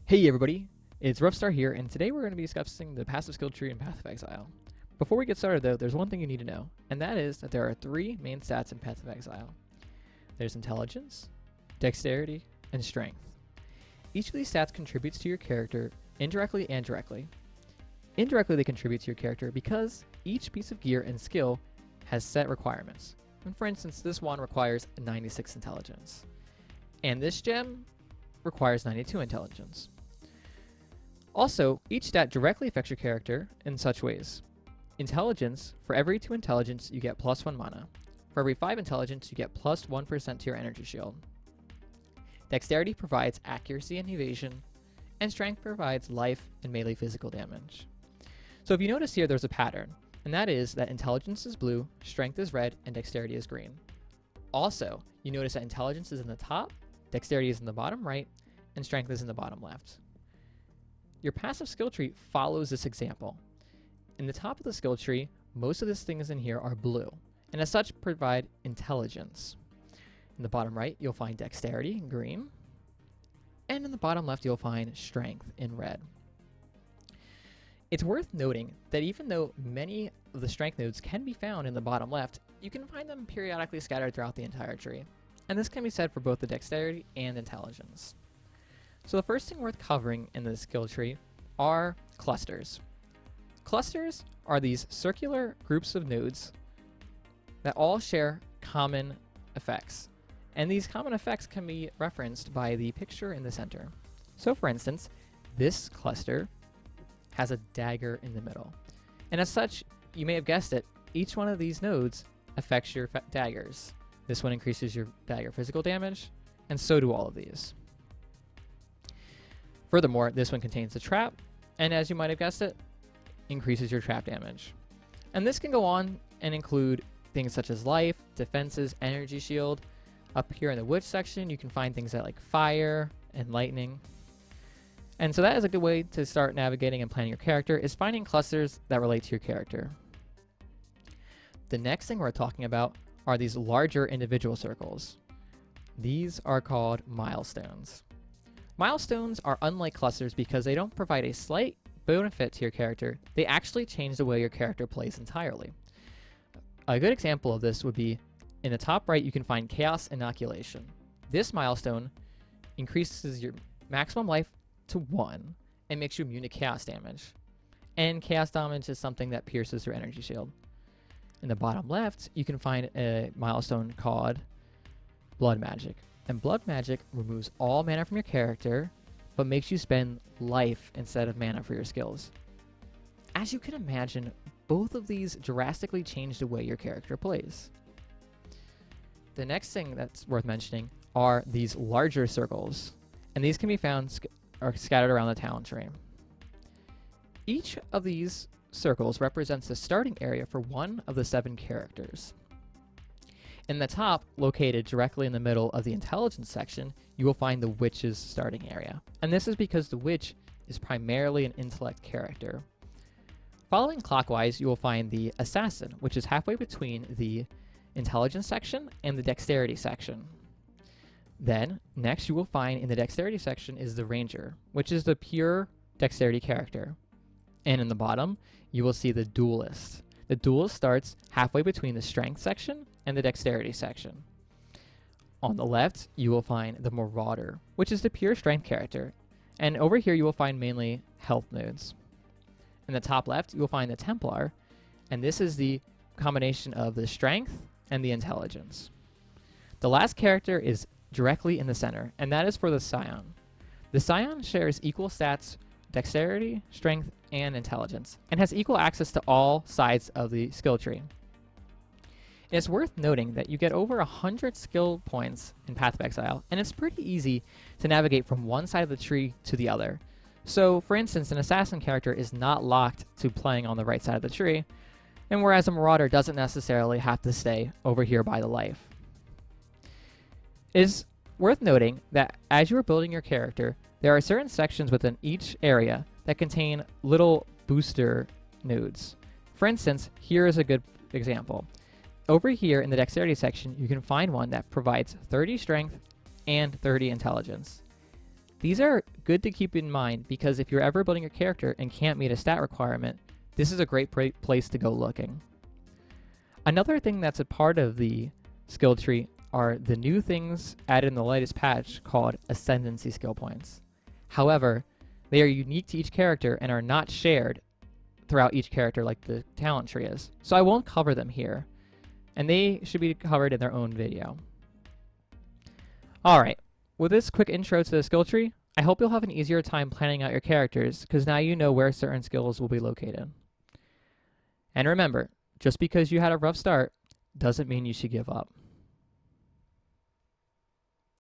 Hey everybody, it's Roughstar here, and today we're going to be discussing the passive skill tree in Path of Exile. Before we get started though, there's one thing you need to know, and that is that there are three main stats in Path of Exile. There's Intelligence, Dexterity, and Strength. Each of these stats contributes to your character indirectly and directly. Indirectly they contribute to your character because each piece of gear and skill has set requirements. And for instance, this one requires 96 Intelligence, and this gem requires 92 Intelligence. Also, each stat directly affects your character in such ways. Intelligence, for every 2 Intelligence, you get plus 1 mana. For every 5 Intelligence, you get plus 1% to your energy shield. Dexterity provides accuracy and evasion, and Strength provides life and melee physical damage. So if you notice here, there's a pattern, and that is that Intelligence is blue, Strength is red, and Dexterity is green. Also, you notice that Intelligence is in the top, Dexterity is in the bottom right, and Strength is in the bottom left. Your passive skill tree follows this example. In the top of the skill tree, most of these things in here are blue, and as such provide intelligence. In the bottom right, you'll find dexterity in green, and in the bottom left, you'll find strength in red. It's worth noting that even though many of the strength nodes can be found in the bottom left, you can find them periodically scattered throughout the entire tree. And this can be said for both the dexterity and intelligence. So the first thing worth covering in the skill tree are clusters. Clusters are these circular groups of nodes that all share common effects. And these common effects can be referenced by the picture in the center. So for instance, this cluster has a dagger in the middle. And as such, you may have guessed it, each one of these nodes affects your daggers. This one increases your dagger physical damage, and so do all of these. Furthermore, this one contains a trap, and as you might have guessed it, increases your trap damage. And this can go on and include things such as life, defenses, energy shield. Up here in the witch section, you can find things like fire and lightning. And so that is a good way to start navigating and planning your character, is finding clusters that relate to your character. The next thing we're talking about are these larger individual circles. These are called milestones. Milestones are unlike clusters because they don't provide a slight benefit to your character, they actually change the way your character plays entirely. A good example of this would be in the top right, you can find Chaos Inoculation. This milestone increases your maximum life to 1 and makes you immune to chaos damage. And chaos damage is something that pierces your energy shield. In the bottom left, you can find a milestone called Blood Magic. And Blood Magic removes all mana from your character, but makes you spend life instead of mana for your skills. As you can imagine, both of these drastically change the way your character plays. The next thing that's worth mentioning are these larger circles, and these can be found scattered around the talent tree. Each of these circles represents the starting area for one of the 7 characters. In the top, located directly in the middle of the intelligence section, you will find the witch's starting area. And this is because the witch is primarily an intellect character. Following clockwise, you will find the assassin, which is halfway between the intelligence section and the dexterity section. Then, next you will find in the dexterity section is the ranger, which is the pure dexterity character. And in the bottom, you will see the duelist. The duelist starts halfway between the strength section and the dexterity section. On the left, you will find the marauder, which is the pure strength character. And over here, you will find mainly health nodes. In the top left, you will find the Templar, and this is the combination of the strength and the intelligence. The last character is directly in the center, and that is for the Scion. The Scion shares equal stats, dexterity, strength, and intelligence, and has equal access to all sides of the skill tree. It's worth noting that you get over 100 skill points in Path of Exile, and it's pretty easy to navigate from one side of the tree to the other. So, for instance, an assassin character is not locked to playing on the right side of the tree, and whereas a marauder doesn't necessarily have to stay over here by the life. It is worth noting that as you are building your character, there are certain sections within each area that contain little booster nodes. For instance, here is a good example. Over here in the dexterity section, you can find one that provides 30 strength and 30 intelligence. These are good to keep in mind because if you're ever building your character and can't meet a stat requirement, this is a great place to go looking. Another thing that's a part of the skill tree are the new things added in the latest patch called Ascendency skill points. However, they are unique to each character and are not shared throughout each character like the talent tree is. So I won't cover them here, and they should be covered in their own video. Alright, with this quick intro to the skill tree, I hope you'll have an easier time planning out your characters because now you know where certain skills will be located. And remember, just because you had a rough start doesn't mean you should give up.